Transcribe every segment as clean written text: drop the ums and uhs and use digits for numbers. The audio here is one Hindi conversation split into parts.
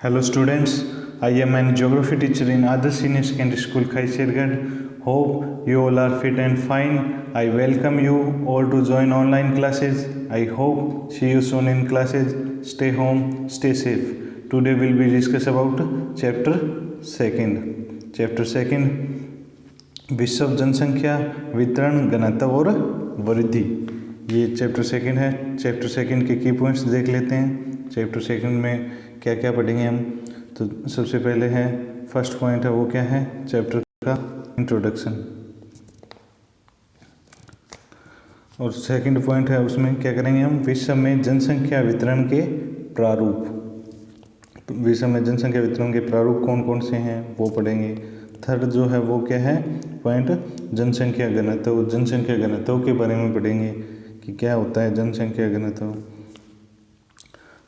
Hello students, I am an geography teacher in Adarsh Senior Secondary School, Khaisirgarh. Hope you all are fit and fine. I welcome you all to join online classes. I hope see you soon in classes. Stay home, stay safe. Today we will be discuss about chapter second. Chapter second, विश्व जनसंख्या वितरण घनत्व और वृद्धि। ये चैप्टर सेकंड है। चैप्टर सेकंड के की पॉइंट्स देख लेते हैं। चैप्टर सेकंड में क्या क्या पढ़ेंगे हम। तो सबसे पहले है फर्स्ट पॉइंट है वो क्या है, चैप्टर का इंट्रोडक्शन। और सेकंड पॉइंट है उसमें क्या करेंगे हम, विश्व में जनसंख्या वितरण के प्रारूप। तो विश्व में जनसंख्या वितरण के प्रारूप कौन कौन से हैं वो पढ़ेंगे। थर्ड जो है वो क्या है पॉइंट, जनसंख्या घनत्व। जनसंख्या घनत्व के बारे में पढ़ेंगे कि क्या होता है जनसंख्या घनत्व।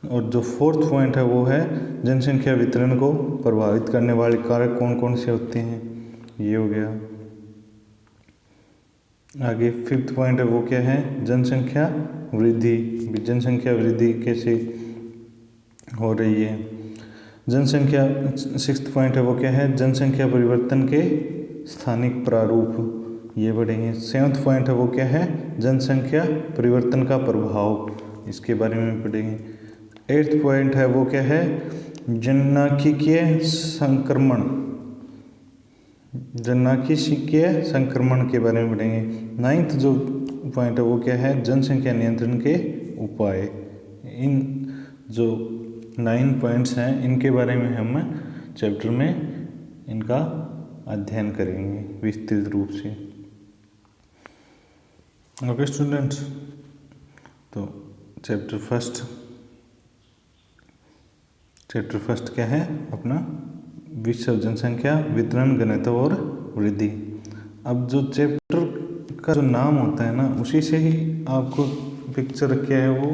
और जो फोर्थ पॉइंट है वो है जनसंख्या वितरण को प्रभावित करने वाले कारक कौन कौन से होते हैं, ये हो गया। आगे फिफ्थ पॉइंट है वो क्या है, जनसंख्या वृद्धि। जनसंख्या वृद्धि कैसे हो रही है। जनसंख्या सिक्स्थ पॉइंट है वो क्या है, जनसंख्या परिवर्तन के स्थानिक प्रारूप, ये पढ़ेंगे। सेवन्थ पॉइंट है वो क्या है, जनसंख्या परिवर्तन का प्रभाव, इसके बारे में पढ़ेंगे। एट्थ पॉइंट है वो क्या है, जननांख्यिकीय संक्रमण। जननांख्यिकीय संक्रमण के बारे में पढ़ेंगे। नाइन्थ जो पॉइंट है वो क्या है, जनसंख्या नियंत्रण के उपाय। इन जो 9 पॉइंट्स हैं इनके बारे में हम चैप्टर में इनका अध्ययन करेंगे विस्तृत रूप से। ओके स्टूडेंट्स, तो चैप्टर फर्स्ट क्या है अपना, विश्व जनसंख्या वितरण घनत्व और वृद्धि। अब जो चैप्टर का जो नाम होता है ना, उसी से ही आपको पिक्चर क्या है वो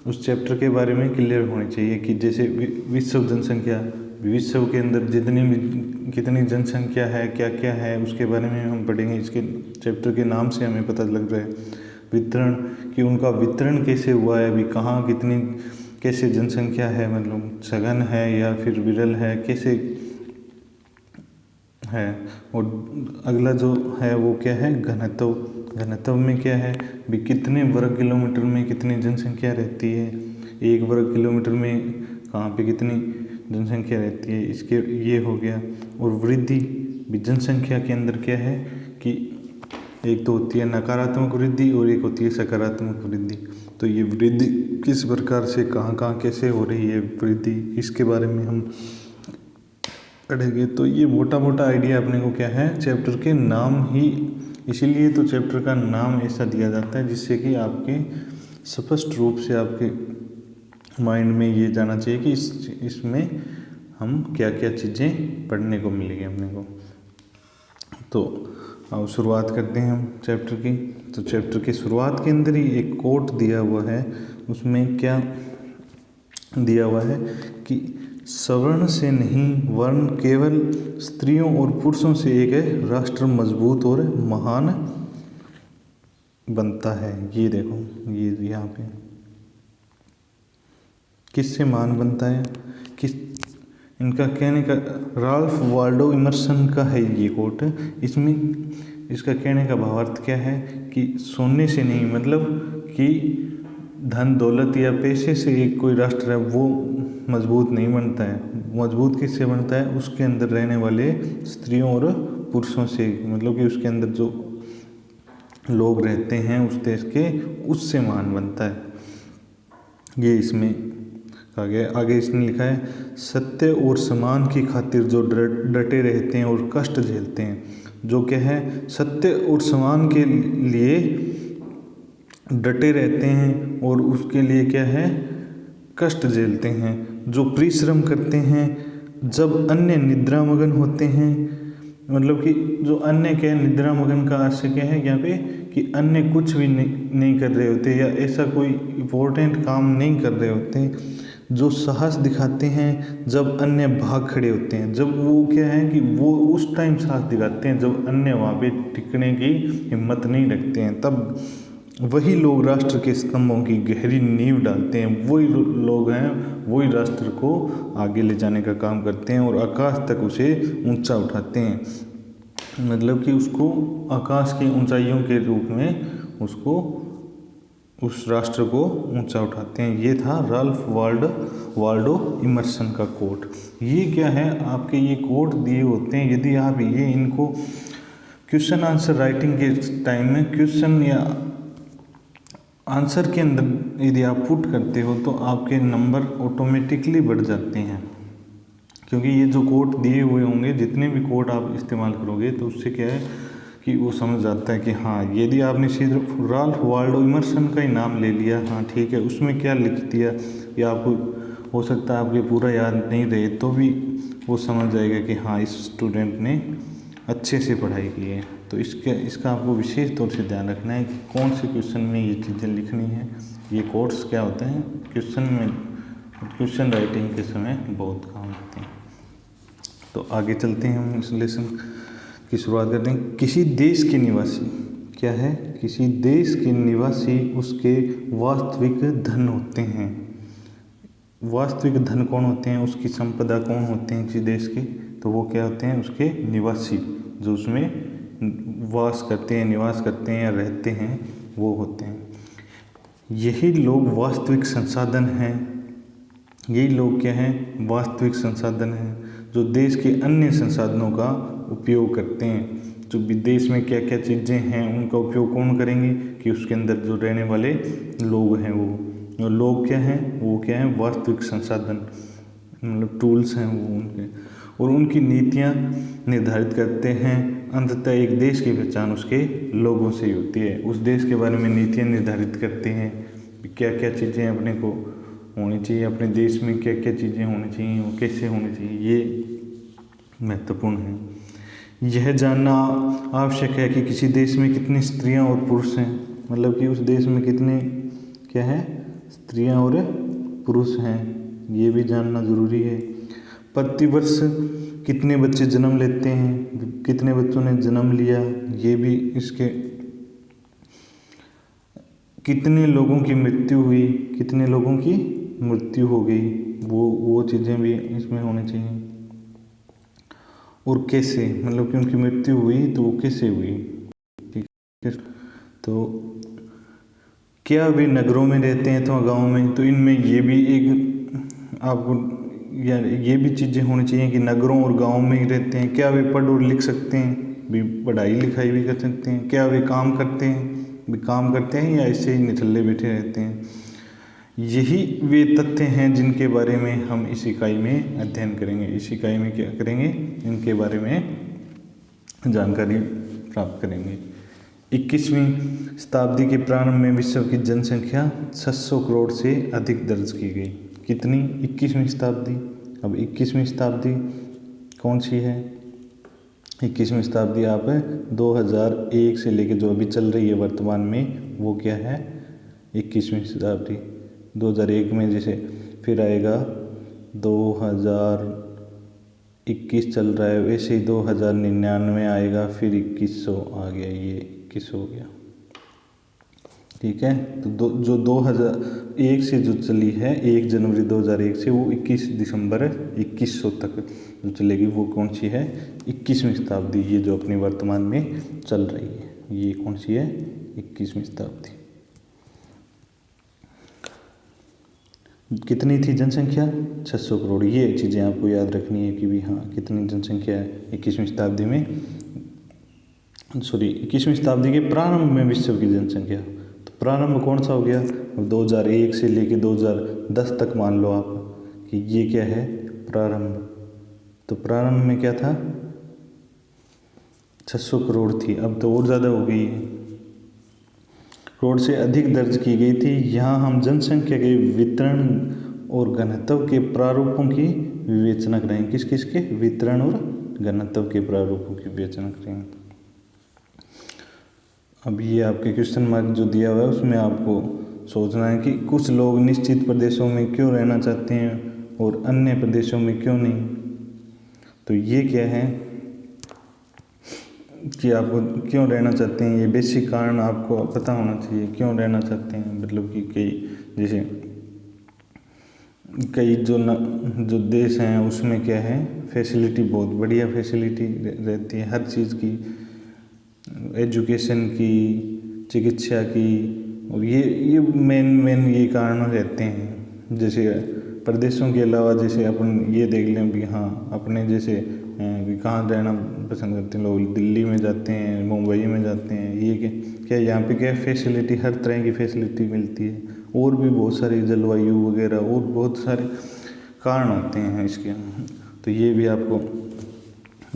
उस चैप्टर के बारे में क्लियर होनी चाहिए कि जैसे विश्व जनसंख्या, विश्व के अंदर कितनी जनसंख्या है, क्या क्या है, उसके बारे में हम पढ़ेंगे। इसके चैप्टर के नाम से हमें पता लग रहा है वितरण कि उनका वितरण कैसे हुआ है, अभी कहाँ कितनी कैसे जनसंख्या है, मतलब सघन है या फिर विरल है, कैसे है। और अगला जो है वो क्या है, घनत्व। घनत्व में क्या है भी, कितने वर्ग किलोमीटर में कितनी जनसंख्या रहती है, एक वर्ग किलोमीटर में कहाँ पे कितनी जनसंख्या रहती है, इसके ये हो गया। और वृद्धि भी जनसंख्या के अंदर क्या है कि एक तो होती है नकारात्मक वृद्धि और एक होती है सकारात्मक वृद्धि। तो ये वृद्धि किस प्रकार से कहाँ कहाँ कैसे हो रही है वृद्धि, इसके बारे में हम पढ़ेंगे। तो ये मोटा मोटा आइडिया अपने को क्या है चैप्टर के नाम ही, इसीलिए तो चैप्टर का नाम ऐसा दिया जाता है जिससे कि आपके स्पष्ट रूप से आपके माइंड में ये जाना चाहिए कि इसमें हम क्या क्या चीज़ें पढ़ने को मिलेगी अपने को। तो अब शुरुआत करते हैं हम चैप्टर की। तो चैप्टर की शुरुआत के अंदर ही एक कोट दिया हुआ है, उसमें क्या दिया हुआ है कि सवर्ण से नहीं वर्ण केवल स्त्रियों और पुरुषों से एक राष्ट्र मजबूत और महान बनता है। ये देखो ये यहाँ पे किससे महान बनता है, किस इनका कहने का, राल्फ वाल्डो इमर्सन का है ये कोट। इसमें इसका कहने का भावार्थ क्या है कि सोने से नहीं, मतलब कि धन दौलत या पैसे से एक कोई राष्ट्र है वो मजबूत नहीं बनता है। मजबूत किससे बनता है, उसके अंदर रहने वाले स्त्रियों और पुरुषों से, मतलब कि उसके अंदर जो लोग रहते हैं उस देश के, उससे महान बनता है। ये इसमें आगे इसने लिखा है, सत्य और समान की खातिर जो डटे रहते हैं और कष्ट झेलते हैं, जो क्या है सत्य और समान के लिए डटे रहते हैं और उसके लिए क्या है कष्ट झेलते हैं, जो परिश्रम करते हैं जब अन्य निद्रामग्न होते हैं। मतलब कि जो अन्य क्या है, निद्रामग्न का आशय क्या है यहाँ पे कि अन्य कुछ भी नहीं कर रहे होते या ऐसा कोई इम्पोर्टेंट काम नहीं कर रहे होते, जो साहस दिखाते हैं जब अन्य भाग खड़े होते हैं। जब वो क्या है कि वो उस टाइम साहस दिखाते हैं जब अन्य वहाँ पे टिकने की हिम्मत नहीं रखते हैं, तब वही लोग राष्ट्र के स्तंभों की गहरी नींव डालते हैं, वही लोग हैं, वही राष्ट्र को आगे ले जाने का काम करते हैं और आकाश तक उसे ऊंचा उठाते हैं। मतलब कि उसको आकाश की ऊंचाइयों के रूप में उसको उस राष्ट्र को ऊंचा उठाते हैं। ये था राल्फ वाल्डो इमर्सन का कोट। ये क्या है, आपके ये कोट दिए होते हैं, यदि आप ये इनको क्वेश्चन आंसर राइटिंग के टाइम में क्वेश्चन या आंसर के अंदर यदि आप पुट करते हो तो आपके नंबर ऑटोमेटिकली बढ़ जाते हैं, क्योंकि ये जो कोट दिए हुए होंगे, जितने भी कोट आप इस्तेमाल करोगे तो उससे क्या है कि वो समझ जाता है कि हाँ, यदि आपने सिर्फ राल्फ वाल्डो इमर्सन का ही नाम ले लिया, हाँ ठीक है, उसमें क्या लिख दिया, या आपको हो सकता है आपके पूरा याद नहीं रहे तो भी वो समझ जाएगा कि हाँ, इस स्टूडेंट ने अच्छे से पढ़ाई की है। तो इसका आपको विशेष तौर से ध्यान रखना है कि कौन से क्वेश्चन में ये चीज़ें लिखनी है। ये कोट्स क्या होते हैं, क्वेश्चन राइटिंग के समय बहुत काम आते हैं। तो आगे चलते हैं, हम इस लेसन की शुरुआत करते हैं। किसी देश के निवासी क्या है, किसी देश के निवासी उसके वास्तविक धन होते हैं। वास्तविक धन कौन होते हैं, उसकी संपदा कौन होते हैं किसी देश के, तो वो क्या होते हैं, उसके निवासी, जो उसमें वास करते हैं, निवास करते हैं या रहते हैं, वो होते हैं। यही लोग वास्तविक संसाधन हैं। यही लोग क्या हैं, वास्तविक संसाधन हैं, जो देश के अन्य संसाधनों का उपयोग करते हैं। जो विदेश में क्या क्या चीज़ें हैं उनका उपयोग कौन करेंगे, कि उसके अंदर जो रहने वाले लोग हैं, वो लोग क्या हैं, वो क्या हैं, वास्तविक संसाधन, मतलब टूल्स हैं वो उनके, और उनकी नीतियाँ निर्धारित करते हैं। अंततः एक देश की पहचान उसके लोगों से ही होती है। उस देश के बारे में नीतियाँ निर्धारित करते हैं, क्या क्या चीज़ें अपने को होनी चाहिए, अपने देश में क्या क्या चीज़ें होनी चाहिए, वो कैसे होनी चाहिए, ये महत्वपूर्ण है। यह जानना आवश्यक है कि किसी देश में कितनी स्त्रियां और पुरुष हैं, मतलब कि उस देश में कितने क्या है, स्त्रियां और पुरुष हैं, ये भी जानना ज़रूरी है। प्रतिवर्ष कितने बच्चे जन्म लेते हैं, कितने बच्चों ने जन्म लिया, ये भी इसके, कितने लोगों की मृत्यु हुई, कितने लोगों की मृत्यु हो गई, वो चीज़ें भी इसमें होनी चाहिए। और कैसे, मतलब कि उनकी मृत्यु हुई तो वो कैसे हुई, ठीक है। तो क्या वे नगरों में रहते हैं तो गाँव में, तो इनमें ये भी एक आपको या ये भी चीज़ें होनी चाहिए कि नगरों और गाँव में ही रहते हैं। क्या वे पढ़ और लिख सकते हैं, भी पढ़ाई लिखाई भी कर सकते हैं। क्या वे काम करते हैं या ऐसे ही निठल्ले बैठे रहते हैं। यही वे तथ्य हैं जिनके बारे में हम इस इकाई में अध्ययन करेंगे। इस इकाई में क्या करेंगे, इनके बारे में जानकारी प्राप्त करेंगे। 21वीं शताब्दी के प्रारंभ में विश्व की जनसंख्या 600 करोड़ से अधिक दर्ज की गई। कितनी, 21वीं शताब्दी। अब 21वीं शताब्दी कौन सी है, 21वीं शताब्दी आप 2001 से लेके जो अभी चल रही है वर्तमान में, वो क्या है, 21वीं शताब्दी। 2001 में जैसे फिर आएगा 2021 चल रहा है, वैसे ही 2099 आएगा, फिर 2100 आ गया, ये 21 हो गया, ठीक है। तो जो 2001 से जो चली है, 1 जनवरी 2001 से, वो 21 दिसंबर 2100 तक जो चलेगी, वो कौन सी है, 21वीं शताब्दी। ये जो अपनी वर्तमान में चल रही है, ये कौन सी है, 21वीं शताब्दी। कितनी थी जनसंख्या, 600 करोड़। ये चीज़ें आपको याद रखनी है कि भी हाँ, कितनी जनसंख्या है 21वीं शताब्दी में, 21वीं शताब्दी के प्रारंभ में विश्व की जनसंख्या। तो प्रारंभ कौन सा हो गया, 2001 से लेके 2010 तक मान लो आप कि ये क्या है, प्रारंभ। तो प्रारंभ में क्या था, 600 करोड़ थी, अब तो और ज़्यादा हो गई है, करोड़ से अधिक दर्ज की गई थी। यहाँ हम जनसंख्या के वितरण और घनत्व के प्रारूपों की विवेचना करेंगे। किस किस के, वितरण और घनत्व के प्रारूपों की विवेचना करेंगे। अब ये आपके क्वेश्चन मार्क जो दिया हुआ है, उसमें आपको सोचना है कि कुछ लोग निश्चित प्रदेशों में क्यों रहना चाहते हैं और अन्य प्रदेशों में क्यों नहीं। तो ये क्या है, कि आपको क्यों रहना चाहते हैं, ये बेसिक कारण आपको पता होना चाहिए क्यों रहना चाहते हैं। मतलब कि जैसे कई जो देश हैं उसमें क्या है, फैसिलिटी बहुत बढ़िया फैसिलिटी रहती है हर चीज़ की, एजुकेशन की, चिकित्सा की, और ये मेन ये कारण रहते हैं। जैसे प्रदेशों के अलावा जैसे अपन ये देख लें भी, हाँ अपने जैसे भी कहाँ रहना पसंद करते हैं लोग, दिल्ली में जाते हैं, मुंबई में जाते हैं, ये क्या यहाँ पे क्या फैसिलिटी, हर तरह की फैसिलिटी मिलती है। और भी बहुत सारी जलवायु वगैरह और बहुत सारे कारण होते हैं इसके, तो ये भी आपको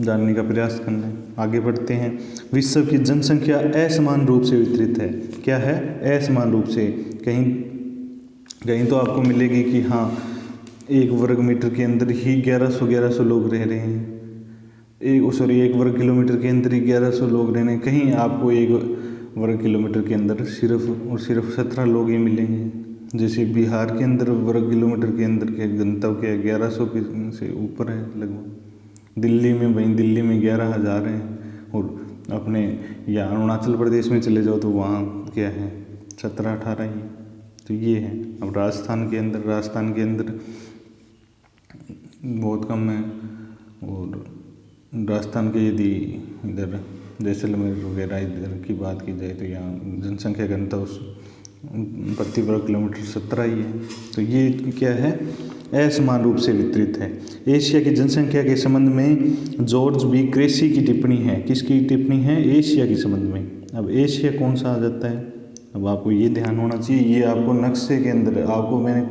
जानने का प्रयास करना है। आगे बढ़ते हैं। विश्व की जनसंख्या असमान रूप से वितरित है। क्या है? असमान रूप से। कहीं कहीं तो आपको मिलेगी कि हाँ 1 वर्ग मीटर के अंदर ही 1100 लोग रह रहे हैं, 1 वर्ग किलोमीटर के अंदर ही 1100 लोग रह रहे हैं। कहीं आपको 1 वर्ग किलोमीटर के अंदर सिर्फ और सिर्फ 17 लोग ही मिलेंगे। जैसे बिहार के अंदर वर्ग किलोमीटर के अंदर के गंतव्य क्या 1100 से ऊपर है लगभग। दिल्ली में 11,000 हैं। और अपने या अरुणाचल प्रदेश में चले जाओ तो वहाँ क्या है 17-18 ही। तो ये है। अब राजस्थान के अंदर बहुत कम है। और राजस्थान के यदि इधर जैसलमेर वगैरह इधर की बात की जाए तो यहाँ जनसंख्या घनत्व प्रति वर्ग किलोमीटर 17 ही है। तो ये क्या है, असमान रूप से वितरित है। एशिया की जनसंख्या के संबंध में जॉर्ज बी क्रेसी की टिप्पणी है। किसकी टिप्पणी है? एशिया के संबंध में। अब एशिया कौन सा आ जाता है? अब आपको ये ध्यान होना चाहिए, ये आपको नक्शे के अंदर, आपको मैंने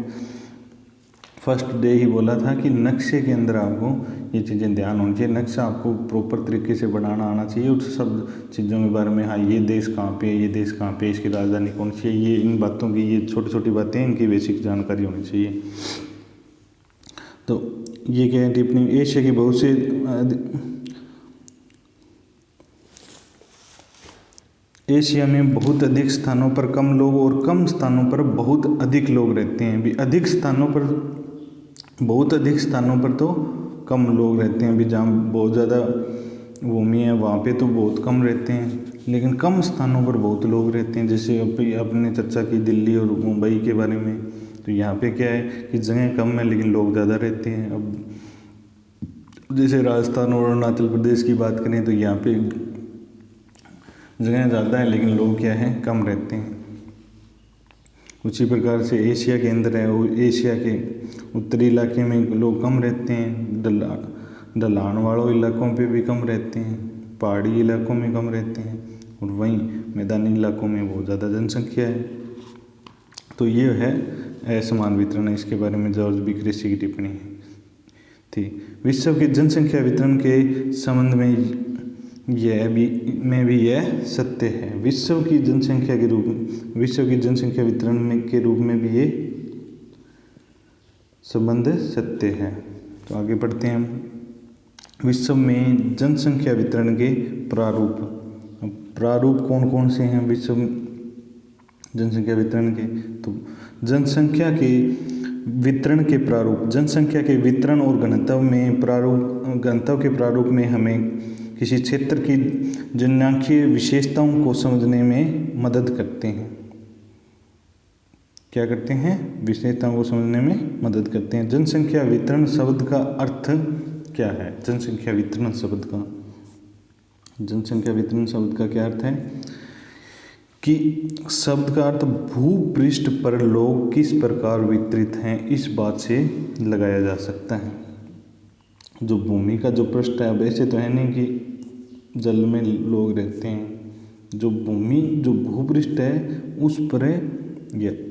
फर्स्ट डे ही बोला था कि नक्शे के अंदर आपको ये चीज़ें ध्यान होनी चाहिए। नक्शा आपको प्रॉपर तरीके से बनाना आना चाहिए और सब चीज़ों के बारे में, हाँ ये देश कहाँ पे है, ये देश कहाँ पे, इसकी राजधानी कौन सी है, ये इन बातों की, ये छोटी छोटी बातें, इनकी बेसिक जानकारी होनी चाहिए। तो ये क्या है टिप्पणी, एशिया की बहुत से एशिया में बहुत अधिक स्थानों पर कम लोग और कम स्थानों पर बहुत अधिक लोग रहते हैं। भी अधिक स्थानों पर, बहुत अधिक स्थानों पर तो कम लोग रहते हैं। भी जहाँ बहुत ज़्यादा भूमि है वहाँ पे तो बहुत कम रहते हैं, लेकिन कम स्थानों पर बहुत लोग रहते हैं। जैसे अपने चर्चा की दिल्ली और मुंबई के बारे में, तो यहाँ पे क्या है कि जगह कम है लेकिन लोग ज़्यादा रहते हैं। अब जैसे राजस्थान और अरुणाचल प्रदेश की बात करें तो यहाँ पे जगह ज़्यादा है लेकिन लोग क्या है कम रहते हैं। उसी प्रकार से एशिया के अंदर है, वो एशिया के उत्तरी इलाके में लोग कम रहते हैं, ढलान वालों इलाकों पे भी कम रहते हैं, पहाड़ी इलाकों में कम रहते हैं, और वहीं मैदानी इलाकों में बहुत ज़्यादा जनसंख्या है। तो ये है असमान वितरण है। इसके बारे में जॉर्ज बी क्रेसी की टिप्पणी थी। विश्व के जनसंख्या वितरण के संबंध में यह सत्य है। विश्व की जनसंख्या वितरण के रूप में भी ये संबंध सत्य है। तो आगे बढ़ते हैं हम। विश्व में जनसंख्या वितरण के प्रारूप कौन कौन से हैं विश्व जनसंख्या वितरण के? तो जनसंख्या के वितरण के प्रारूप, जनसंख्या के वितरण और घनत्व के प्रारूप में हमें किसी क्षेत्र की जननांकीय विशेषताओं को समझने में मदद करते हैं। क्या करते हैं? विशेषताओं को समझने में मदद करते हैं। जनसंख्या वितरण शब्द का अर्थ क्या है? जनसंख्या वितरण शब्द का क्या अर्थ है? कि शब्द का अर्थ भूपृष्ठ पर लोग किस प्रकार वितरित हैं, इस बात से लगाया जा सकता है। जो भूमि का जो पृष्ठ है, अब ऐसे तो है नहीं कि जल में लोग रहते हैं। जो भूपृष्ठ है उस पर ये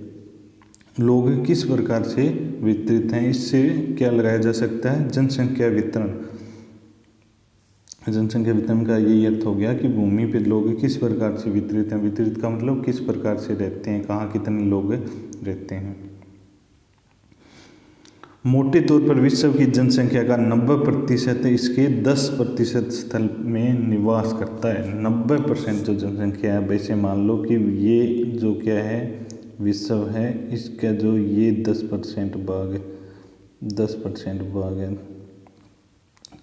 लोग किस प्रकार से वितरित हैं, इससे क्या लगाया जा सकता है? जनसंख्या वितरण। जनसंख्या वितरण का यही अर्थ हो गया कि भूमि पे लोग किस प्रकार से वितरित हैं। वितरित का मतलब किस प्रकार से रहते हैं, कहाँ कितने लोग रहते हैं। मोटे तौर पर विश्व की जनसंख्या का 90% इसके 10% स्थल में निवास करता है। 90% जो जनसंख्या है, वैसे मान लो कि ये जो क्या है विश्व है, इसका जो ये 10% भाग है,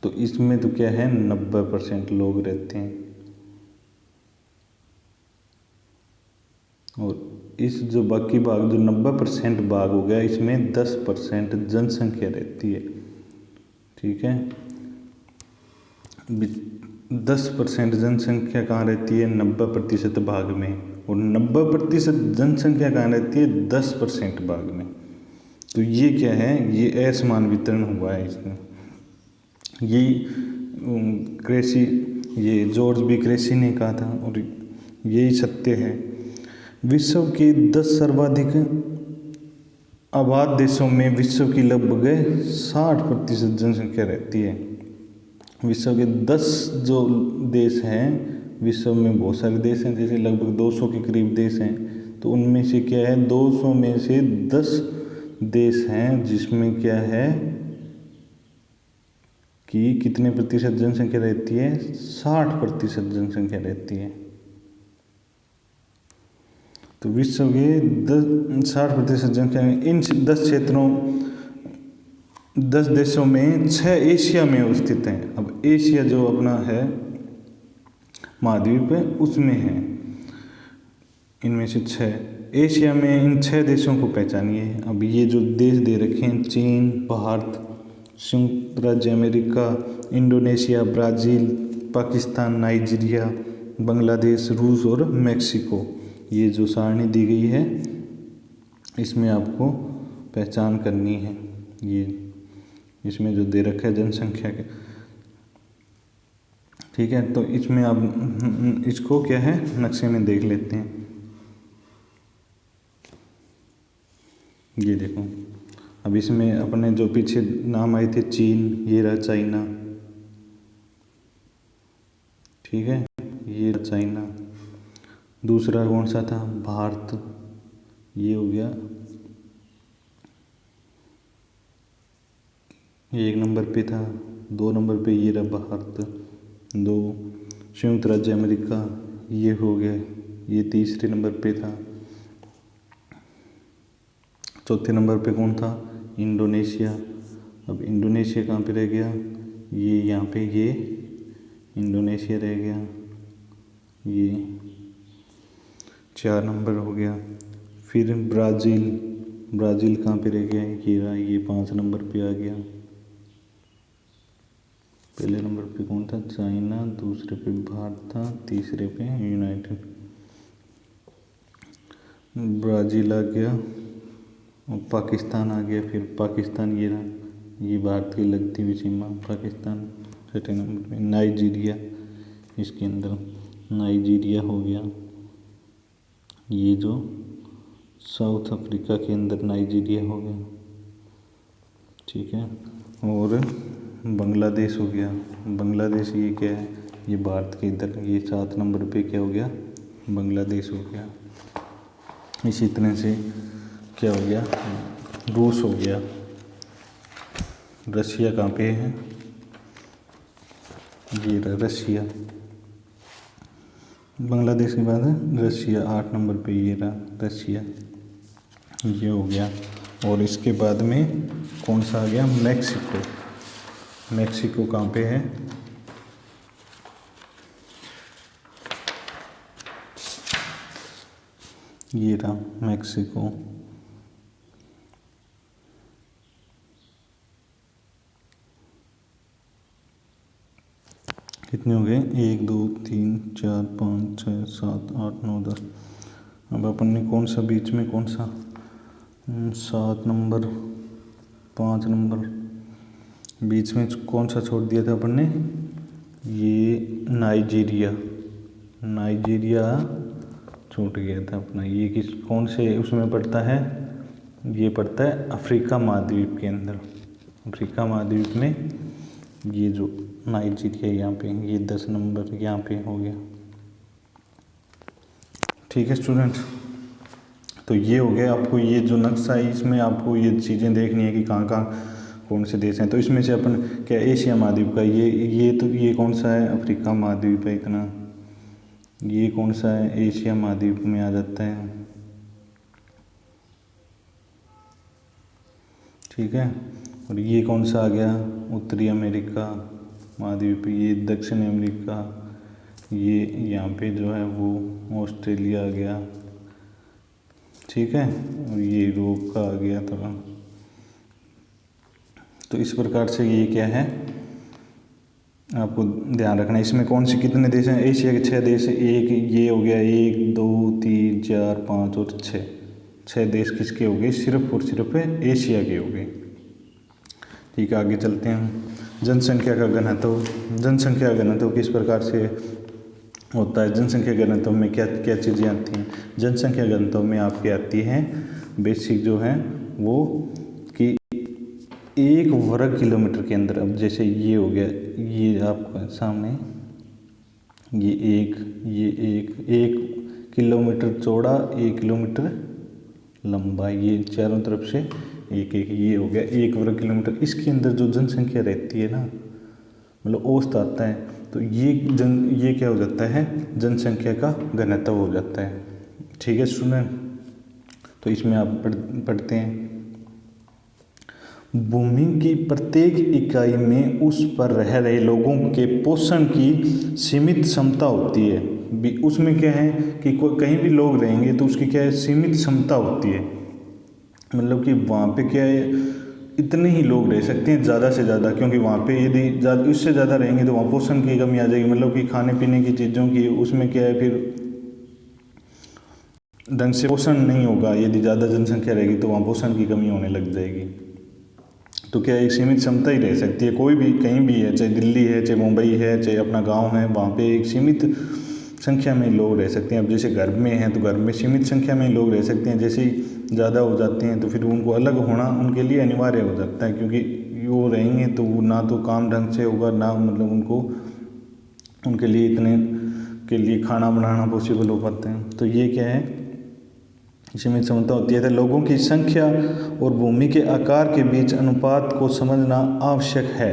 तो इसमें तो क्या है 90% लोग रहते हैं। और इस जो बाकी भाग जो 90% भाग हो गया, इसमें 10% जनसंख्या रहती है। ठीक है, 10% जनसंख्या कहाँ रहती है? 90% भाग में। और 90% जनसंख्या कहाँ रहती है? 10% भाग में। तो ये क्या है? ये असमान वितरण हुआ है इसमें। ये क्रेसी, ये जॉर्ज बी क्रेसी ने कहा था और यही सत्य है। विश्व के 10 सर्वाधिक आबाद देशों में विश्व की लगभग 60% जनसंख्या रहती है। विश्व के 10 जो देश हैं, विश्व में बहुत सारे देश हैं, जैसे लगभग 200 के करीब देश हैं, तो उनमें से क्या है, 200 में से 10 देश हैं जिसमें क्या है कि कितने प्रतिशत जनसंख्या रहती है? 60% जनसंख्या रहती है। तो विश्व के 60% जनसंख्या में इन 10 क्षेत्रों 10 देशों में 6 एशिया में स्थित हैं। अब एशिया जो अपना है महाद्वीप है, उसमें है इनमें से 6। एशिया में इन 6 देशों को पहचानिए। अब ये जो देश दे रखे हैं, चीन, भारत, संयुक्त राज्य America, Indonesia, Brazil, Pakistan, Nigeria, Bangladesh, रूस और मैक्सिको, ये जो सारणी दी गई है इसमें आपको पहचान करनी है। ये इसमें जो दे रखा है जनसंख्या के, ठीक है। तो इसमें आप इसको क्या है नक्शे में देख लेते हैं। ये देखो, अब इसमें अपने जो पीछे नाम आए थे, चीन, ये रहा चाइना, ठीक है, ये रहा चाइना। दूसरा कौन सा था? भारत, ये हो गया, ये 1 नंबर पे था। 2 नंबर पे ये रहा भारत, 2। संयुक्त राज्य अमेरिका, ये हो गया, ये तीसरे नंबर पे था। चौथे नंबर पे कौन था? इंडोनेशिया। अब इंडोनेशिया कहाँ पे रह गया? ये यहाँ पे, ये इंडोनेशिया रह गया, ये 4 नंबर हो गया। फिर ब्राज़ील, ब्राज़ील कहाँ पे रह गया? ये रहा, ये 5 नंबर पे आ गया। पहले नंबर पे कौन था? चाइना, दूसरे पे भारत था, तीसरे पे यूनाइटेड ब्राज़ील आ गया और पाकिस्तान आ गया। फिर पाकिस्तान ये रहा, ये भारत की लगती हुई सीमा पाकिस्तान। छठे नंबर पे नाइजीरिया, इसके अंदर नाइजीरिया हो गया, ये जो साउथ अफ्रीका के अंदर नाइजीरिया हो गया, ठीक है। और बांग्लादेश हो गया, बांग्लादेश ये क्या है? ये भारत के इधर, ये 7 नंबर पे क्या हो गया? बांग्लादेश हो गया। इसी तरह से क्या हो गया? रूस हो गया। रशिया कहाँ पे है? ये रहा रशिया। बांग्लादेश के बाद है रशिया, 8 नंबर पे ये रहा रशिया, ये हो गया। और इसके बाद में कौन सा आ गया? मैक्सिको। मैक्सिको कहाँ पे है? ये रहा मैक्सिको। कितने हो गए? 1 2 3 4 5 6 7 8 9 10। अब अपन ने कौन सा बीच में, कौन सा 7 नंबर 5 नंबर बीच में कौन सा छोड़ दिया था अपन ने? ये नाइजीरिया, नाइजीरिया छूट गया था अपना। ये किस कौन से उसमें पड़ता है? ये पड़ता है अफ्रीका महाद्वीप के अंदर। अफ्रीका महाद्वीप में ये जो नाइजीरिया यहाँ पे, ये 10 नंबर यहाँ पे हो गया, ठीक है स्टूडेंट। तो ये हो गया। आपको ये जो नक्शा है इसमें आपको ये चीज़ें देखनी है कि कहाँ कहाँ कौन से देश हैं। तो इसमें से अपन क्या एशिया महाद्वीप का ये तो ये कौन सा है? अफ्रीका महाद्वीप है इतना। ये कौन सा है? एशिया महाद्वीप में आ जाता है, ठीक है। और ये कौन सा आ गया? उत्तरी अमेरिका महाद्वीप। ये दक्षिण अमेरिका, ये यहाँ पे जो है वो ऑस्ट्रेलिया आ गया, ठीक है, और ये यूरोप का आ गया थोड़ा। तो इस प्रकार से ये क्या है आपको ध्यान रखना है। इसमें कौन से कितने देश हैं? एशिया के 6 देश, एक ये हो गया, 1 2 3 4 5 और 6 देश किसके हो गए? सिर्फ और सिर्फ एशिया के हो गए। ठीक है, आगे चलते हैं। जनसंख्या का घनत्व। जनसंख्या का घनत्व किस प्रकार से होता है? जनसंख्या घनत्व में क्या क्या चीज़ें आती हैं? जनसंख्या घनत्व में आपकी आती हैं बेसिक जो है वो कि 1 वर्ग किलोमीटर के अंदर, अब जैसे ये हो गया, ये आपके सामने ये एक किलोमीटर चौड़ा, 1 किलोमीटर लंबा, ये चारों तरफ से एक ये हो गया 1 वर्ग किलोमीटर। इसके अंदर जो जनसंख्या रहती है ना, मतलब औसत आता है, तो ये क्या हो जाता है? जनसंख्या का घनत्व हो जाता है। ठीक है स्टूडेंट, तो इसमें आप पढ़ते हैं भूमि की प्रत्येक इकाई में उस पर रह रहे लोगों के पोषण की सीमित क्षमता होती है। उसमें क्या है कि कहीं भी लोग रहेंगे तो उसकी क्या है? सीमित क्षमता होती है। मतलब कि वहाँ पे क्या है, इतने ही लोग रह सकते हैं ज़्यादा से ज़्यादा, क्योंकि वहाँ पे यदि इससे ज़्यादा रहेंगे तो वहाँ पोषण की कमी आ जाएगी। मतलब कि खाने पीने की चीज़ों की उसमें क्या है, फिर ढंग से पोषण नहीं होगा। यदि ज़्यादा जनसंख्या रहेगी तो वहाँ पोषण की कमी होने लग जाएगी। तो क्या एक सीमित क्षमता ही रह सकती है, कोई भी कहीं भी है, चाहे दिल्ली है, चाहे मुंबई है, चाहे अपना गाँव है, वहाँ पर एक सीमित संख्या में लोग रह सकते हैं। अब जैसे घर में हैं तो घर में सीमित संख्या में लोग रह सकते हैं, जैसे ही ज़्यादा हो जाते हैं तो फिर उनको अलग होना उनके लिए अनिवार्य हो जाता है, क्योंकि वो रहेंगे तो वो ना तो काम ढंग से होगा, ना मतलब उनके लिए इतने के लिए खाना बनाना पॉसिबल हो पाता है। तो ये क्या है? सीमित क्षमता होती है। तो लोगों की संख्या और भूमि के आकार के बीच अनुपात को समझना आवश्यक है।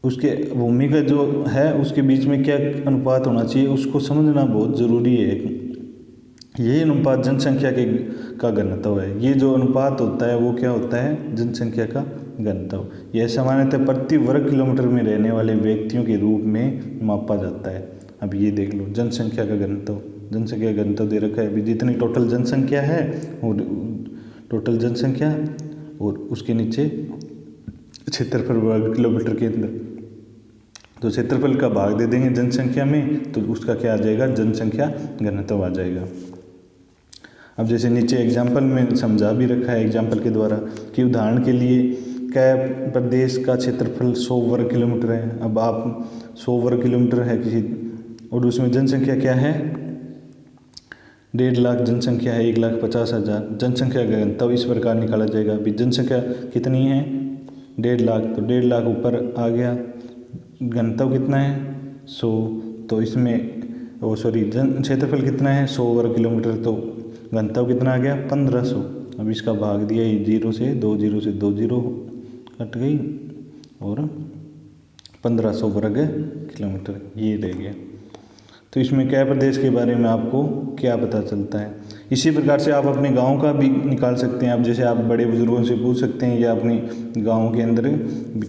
उसके भूमि का जो है उसके बीच में क्या अनुपात होना चाहिए, उसको समझना बहुत ज़रूरी है। यही अनुपात जनसंख्या का घनत्व है। ये जो अनुपात होता है वो क्या होता है? जनसंख्या का घनत्व। यह सामान्यतः प्रति वर्ग किलोमीटर में रहने वाले व्यक्तियों के रूप में मापा जाता है। अब ये देख लो, जनसंख्या का घनत्व, जनसंख्या का घनत्व दे रखा है अभी, जितनी टोटल जनसंख्या है और टोटल जनसंख्या और उसके नीचे क्षेत्रफल वर्ग किलोमीटर के अंदर, तो क्षेत्रफल का भाग दे देंगे जनसंख्या में तो उसका क्या आ जाएगा? जनसंख्या घनत्व आ जाएगा। अब जैसे नीचे एग्जाम्पल में समझा भी रखा है एग्जाम्पल के द्वारा कि उदाहरण के लिए क्या प्रदेश का क्षेत्रफल 100 वर्ग किलोमीटर है। अब आप 100 वर्ग किलोमीटर है किसी, और उसमें जनसंख्या क्या है? 1.5 लाख जनसंख्या है, 1,50,000। जनसंख्या का घनत्व इस प्रकार निकाला जाएगा। अभी जनसंख्या कितनी है? 1.5 लाख, तो 1.5 लाख ऊपर आ गया, घनत्व कितना है? 100। तो इसमें क्षेत्रफल कितना है? 100 वर्ग किलोमीटर, तो घनत्व कितना आ गया? 1500। अब इसका भाग दिया 0 से 2 जीरो कट गई और 1500 वर्ग किलोमीटर ये रह गया। तो इसमें क्या प्रदेश के बारे में आपको क्या पता चलता है। इसी प्रकार से आप अपने गांव का भी निकाल सकते हैं। अब जैसे आप बड़े बुजुर्गों से पूछ सकते हैं या अपने गांव के अंदर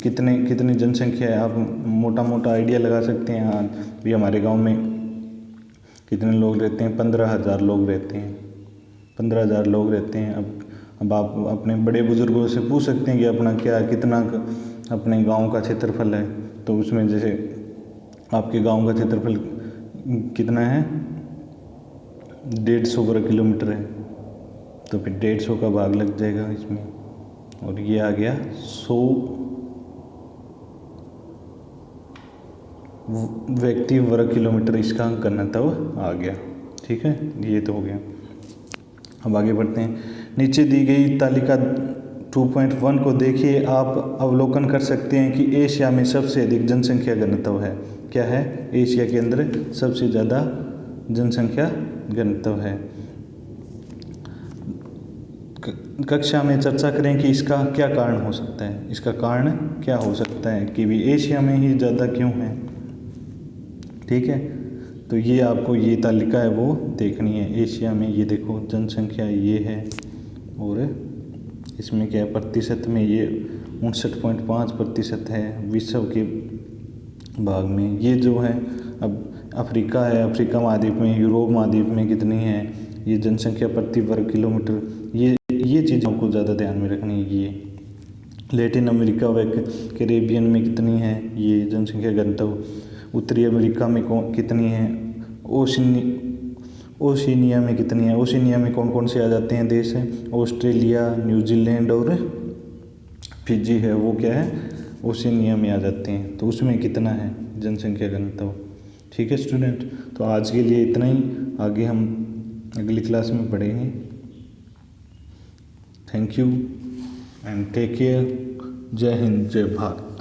कितनी जनसंख्या है, आप मोटा मोटा आइडिया लगा सकते हैं। हाँ भी हमारे गांव में कितने लोग रहते हैं? 15,000 लोग रहते हैं, 15,000 लोग रहते हैं। अब आप अपने बड़े बुजुर्गों से पूछ सकते हैं कि अपना कितना अपने गांव का क्षेत्रफल है। तो उसमें जैसे आपके गांव का क्षेत्रफल कितना है? 150 वर्ग किलोमीटर है, तो फिर 150 का भाग लग जाएगा इसमें, और ये आ गया 100 व्यक्ति वर्ग किलोमीटर, इसका घनत्व आ गया। ठीक है, ये तो हो गया। अब आगे बढ़ते हैं। नीचे दी गई तालिका 2.1 को देखिए, आप अवलोकन कर सकते हैं कि एशिया में सबसे अधिक जनसंख्या घनत्व है। क्या है? एशिया के अंदर सबसे ज़्यादा जनसंख्या घनत्व है। कक्षा में चर्चा करें कि इसका क्या कारण हो सकता है। इसका कारण क्या हो सकता है कि भी एशिया में ही ज़्यादा क्यों है। ठीक है, तो ये आपको ये तालिका है वो देखनी है। एशिया में ये देखो जनसंख्या ये है, और इसमें क्या है प्रतिशत में ये 59.5% है। विश्व के भाग में ये जो है, अब अफ्रीका है, अफ्रीका महाद्वीप में, यूरोप महाद्वीप में कितनी है? ये जनसंख्या प्रति वर्ग किलोमीटर, ये चीज़ आपको ज़्यादा ध्यान में रखनी है। ये लैटिन अमेरिका व कैरेबियन में कितनी है ये जनसंख्या घनत्व, उत्तरी अमेरिका में कितनी है, ओशिनिया में कितनी है। ओशिनिया में कौन कौन से आ जाते हैं देश हैं, ऑस्ट्रेलिया, न्यूजीलैंड और फिजी है, वो क्या है ओशिनिया में आ जाते हैं। तो उसमें कितना है जनसंख्या घनत्व। ठीक है स्टूडेंट, तो आज के लिए इतना ही, आगे हम अगली क्लास में पढ़ेंगे। Thank you and take care. जय हिंद, जय भारत।